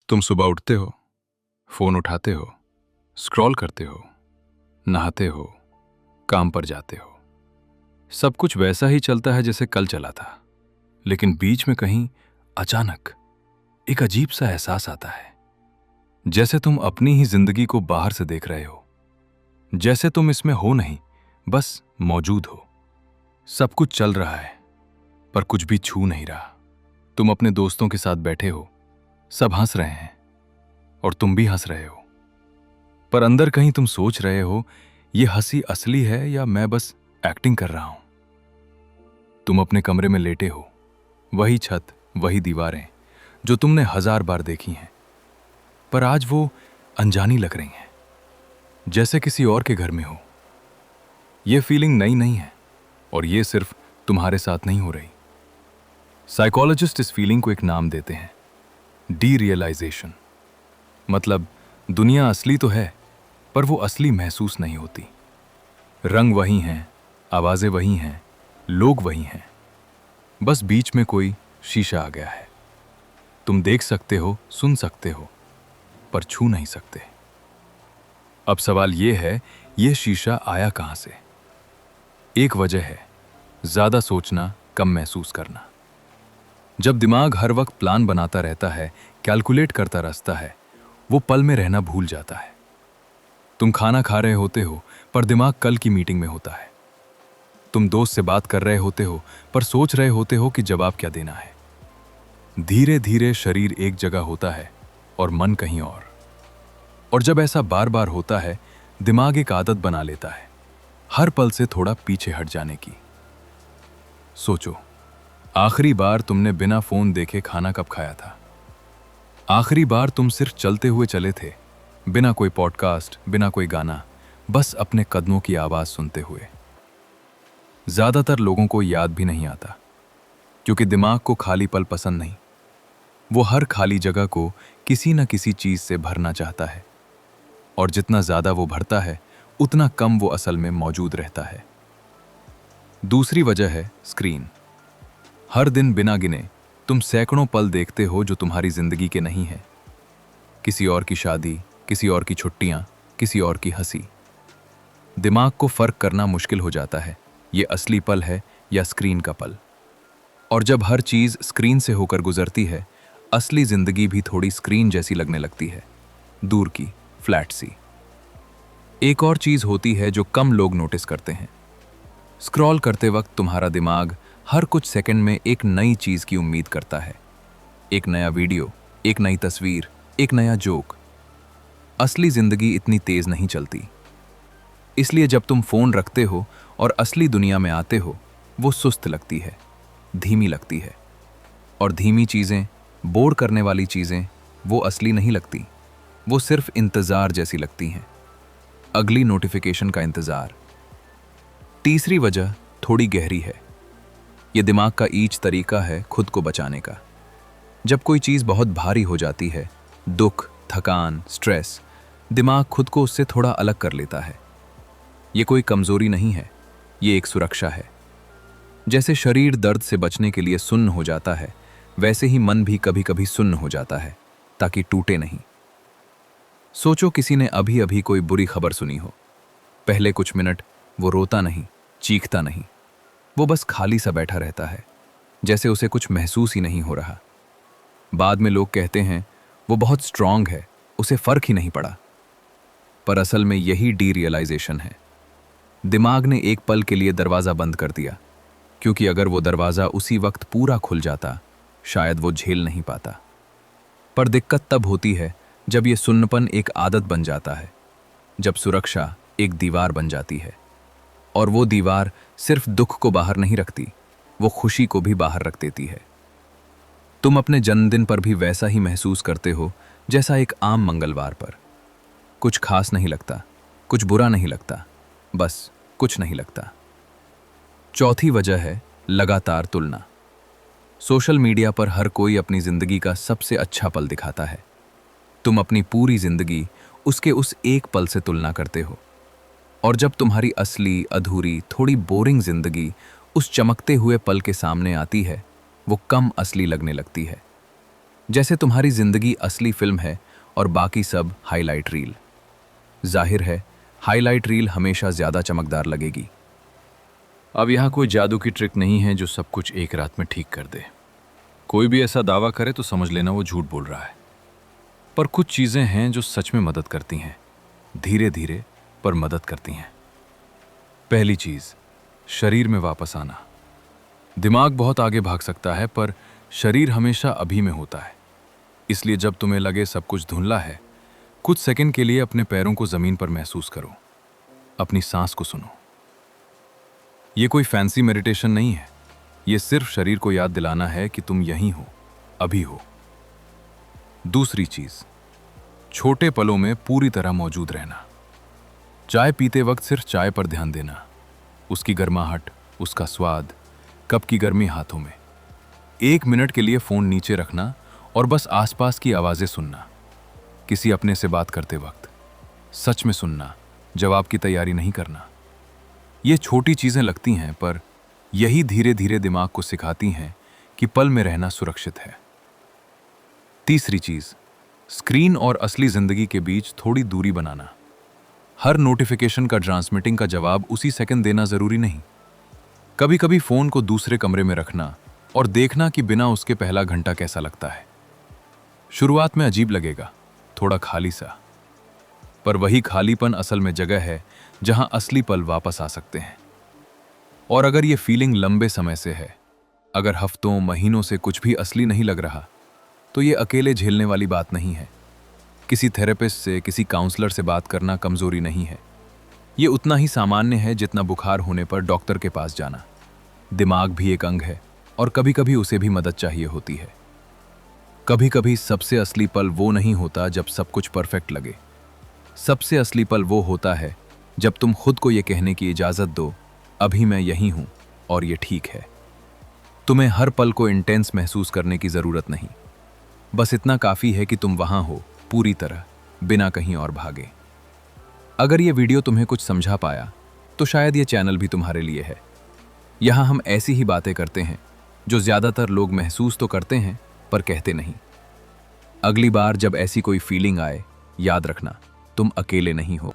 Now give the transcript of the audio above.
तुम सुबह उठते हो, फोन उठाते हो, स्क्रॉल करते हो, नहाते हो, काम पर जाते हो। सब कुछ वैसा ही चलता है जैसे कल चला था। लेकिन बीच में कहीं अचानक एक अजीब सा एहसास आता है, जैसे तुम अपनी ही जिंदगी को बाहर से देख रहे हो, जैसे तुम इसमें हो नहीं, बस मौजूद हो। सब कुछ चल रहा है पर कुछ भी छू नहीं रहा। तुम अपने दोस्तों के साथ बैठे हो, सब हंस रहे हैं और तुम भी हंस रहे हो, पर अंदर कहीं तुम सोच रहे हो, ये हंसी असली है या मैं बस एक्टिंग कर रहा हूं। तुम अपने कमरे में लेटे हो, वही छत, वही दीवारें जो तुमने 1000 बार देखी हैं, पर आज वो अनजानी लग रही हैं, जैसे किसी और के घर में हो। ये फीलिंग नई नहीं है और ये सिर्फ तुम्हारे साथ नहीं हो रही। साइकोलॉजिस्ट इस फीलिंग को एक नाम देते हैं, डी रियलाइजेशन। मतलब दुनिया असली तो है पर वो असली महसूस नहीं होती। रंग वही हैं, आवाजें वही हैं, लोग वही हैं, बस बीच में कोई शीशा आ गया है। तुम देख सकते हो, सुन सकते हो, पर छू नहीं सकते। अब सवाल यह है, यह शीशा आया कहां से? एक वजह है, ज्यादा सोचना, कम महसूस करना। जब दिमाग हर वक्त प्लान बनाता रहता है, कैलकुलेट करता रहता है, वो पल में रहना भूल जाता है। तुम खाना खा रहे होते हो पर दिमाग कल की मीटिंग में होता है। तुम दोस्त से बात कर रहे होते हो पर सोच रहे होते हो कि जवाब क्या देना है। धीरे धीरे शरीर एक जगह होता है और मन कहीं और जब ऐसा बार बार होता है, दिमाग एक आदत बना लेता है, हर पल से थोड़ा पीछे हट जाने की। सोचो, आखिरी बार तुमने बिना फोन देखे खाना कब खाया था? आखिरी बार तुम सिर्फ चलते हुए चले थे, बिना कोई पॉडकास्ट, बिना कोई गाना, बस अपने कदमों की आवाज सुनते हुए। ज्यादातर लोगों को याद भी नहीं आता, क्योंकि दिमाग को खाली पल पसंद नहीं। वो हर खाली जगह को किसी न किसी चीज से भरना चाहता है, और जितना ज्यादा वो भरता है, उतना कम वो असल में मौजूद रहता है। दूसरी वजह है स्क्रीन। हर दिन बिना गिने तुम सैकड़ों पल देखते हो जो तुम्हारी जिंदगी के नहीं है। किसी और की शादी, किसी और की छुट्टियां, किसी और की हंसी। दिमाग को फर्क करना मुश्किल हो जाता है, ये असली पल है या स्क्रीन का पल। और जब हर चीज स्क्रीन से होकर गुजरती है, असली जिंदगी भी थोड़ी स्क्रीन जैसी लगने लगती है, दूर की, फ्लैट सी। एक और चीज होती है जो कम लोग नोटिस करते हैं। स्क्रॉल करते वक्त तुम्हारा दिमाग हर कुछ सेकंड में एक नई चीज की उम्मीद करता है। एक नया वीडियो, एक नई तस्वीर, एक नया जोक। असली जिंदगी इतनी तेज नहीं चलती। इसलिए जब तुम फोन रखते हो और असली दुनिया में आते हो, वो सुस्त लगती है, धीमी लगती है। और धीमी चीजें, बोर करने वाली चीजें, वो असली नहीं लगती। वो सिर्फ इंतजार जैसी लगती हैं, अगली नोटिफिकेशन का इंतजार। तीसरी वजह थोड़ी गहरी है। ये दिमाग का ईच तरीका है खुद को बचाने का। जब कोई चीज बहुत भारी हो जाती है, दुख, थकान, स्ट्रेस, दिमाग खुद को उससे थोड़ा अलग कर लेता है। ये कोई कमजोरी नहीं है, ये एक सुरक्षा है। जैसे शरीर दर्द से बचने के लिए सुन्न हो जाता है, वैसे ही मन भी कभी कभी सुन्न हो जाता है, ताकि टूटे नहीं। सोचो, किसी ने अभी अभी कोई बुरी खबर सुनी हो। पहले कुछ मिनट वो रोता नहीं, चीखता नहीं, वो बस खाली सा बैठा रहता है, जैसे उसे कुछ महसूस ही नहीं हो रहा। बाद में लोग कहते हैं वो बहुत स्ट्रांग है, उसे फर्क ही नहीं पड़ा। पर असल में यही डी रियलाइजेशन है। दिमाग ने एक पल के लिए दरवाजा बंद कर दिया, क्योंकि अगर वो दरवाजा उसी वक्त पूरा खुल जाता, शायद वो झेल नहीं पाता। पर दिक्कत तब होती है जब ये सुन्नपन एक आदत बन जाता है, जब सुरक्षा एक दीवार बन जाती है। और वो दीवार सिर्फ दुख को बाहर नहीं रखती, वो खुशी को भी बाहर रख देती है। तुम अपने जन्मदिन पर भी वैसा ही महसूस करते हो जैसा एक आम मंगलवार पर। कुछ खास नहीं लगता, कुछ बुरा नहीं लगता, बस कुछ नहीं लगता। चौथी वजह है लगातार तुलना। सोशल मीडिया पर हर कोई अपनी जिंदगी का सबसे अच्छा पल दिखाता है। तुम अपनी पूरी जिंदगी उसके उस एक पल से तुलना करते हो, और जब तुम्हारी असली, अधूरी, थोड़ी बोरिंग जिंदगी उस चमकते हुए पल के सामने आती है, वो कम असली लगने लगती है। जैसे तुम्हारी जिंदगी असली फिल्म है और बाकी सब हाईलाइट रील। जाहिर है, हाईलाइट रील हमेशा ज्यादा चमकदार लगेगी। अब यहाँ कोई जादू की ट्रिक नहीं है जो सब कुछ एक रात में ठीक कर दे। कोई भी ऐसा दावा करे तो समझ लेना वो झूठ बोल रहा है। पर कुछ चीजें हैं जो सच में मदद करती हैं, धीरे धीरे पर मदद करती हैं। पहली चीज, शरीर में वापस आना। दिमाग बहुत आगे भाग सकता है पर शरीर हमेशा अभी में होता है। इसलिए जब तुम्हें लगे सब कुछ धुंधला है, कुछ सेकंड के लिए अपने पैरों को जमीन पर महसूस करो, अपनी सांस को सुनो। ये कोई फैंसी मेडिटेशन नहीं है, ये सिर्फ शरीर को याद दिलाना है कि तुम यहीं हो, अभी हो। दूसरी चीज, छोटे पलों में पूरी तरह मौजूद रहना। चाय पीते वक्त सिर्फ चाय पर ध्यान देना, उसकी गर्माहट, उसका स्वाद, कप की गर्मी हाथों में। 1 मिनट के लिए फोन नीचे रखना और बस आसपास की आवाजें सुनना। किसी अपने से बात करते वक्त सच में सुनना, जवाब की तैयारी नहीं करना। ये छोटी चीजें लगती हैं पर यही धीरे धीरे दिमाग को सिखाती हैं कि पल में रहना सुरक्षित है। तीसरी चीज, स्क्रीन और असली जिंदगी के बीच थोड़ी दूरी बनाना। हर नोटिफिकेशन का ट्रांसमिटिंग का जवाब उसी सेकंड देना जरूरी नहीं। कभी कभी फोन को दूसरे कमरे में रखना और देखना कि बिना उसके पहला घंटा कैसा लगता है। शुरुआत में अजीब लगेगा, थोड़ा खाली सा, पर वही खालीपन असल में जगह है जहां असली पल वापस आ सकते हैं। और अगर ये फीलिंग लंबे समय से है, अगर हफ्तों महीनों से कुछ भी असली नहीं लग रहा, तो ये अकेले झेलने वाली बात नहीं है। किसी थेरेपिस्ट से, किसी काउंसलर से बात करना कमजोरी नहीं है। ये उतना ही सामान्य है जितना बुखार होने पर डॉक्टर के पास जाना। दिमाग भी एक अंग है और कभी कभी उसे भी मदद चाहिए होती है। कभी कभी सबसे असली पल वो नहीं होता जब सब कुछ परफेक्ट लगे। सबसे असली पल वो होता है जब तुम खुद को ये कहने की इजाजत दो, अभी मैं यहीं हूं और ये ठीक है। तुम्हें हर पल को इंटेंस महसूस करने की जरूरत नहीं, बस इतना काफी है कि तुम वहां हो, पूरी तरह, बिना कहीं और भागे। अगर ये वीडियो तुम्हें कुछ समझा पाया तो शायद ये चैनल भी तुम्हारे लिए है। यहां हम ऐसी ही बातें करते हैं जो ज्यादातर लोग महसूस तो करते हैं पर कहते नहीं। अगली बार जब ऐसी कोई फीलिंग आए, याद रखना तुम अकेले नहीं हो।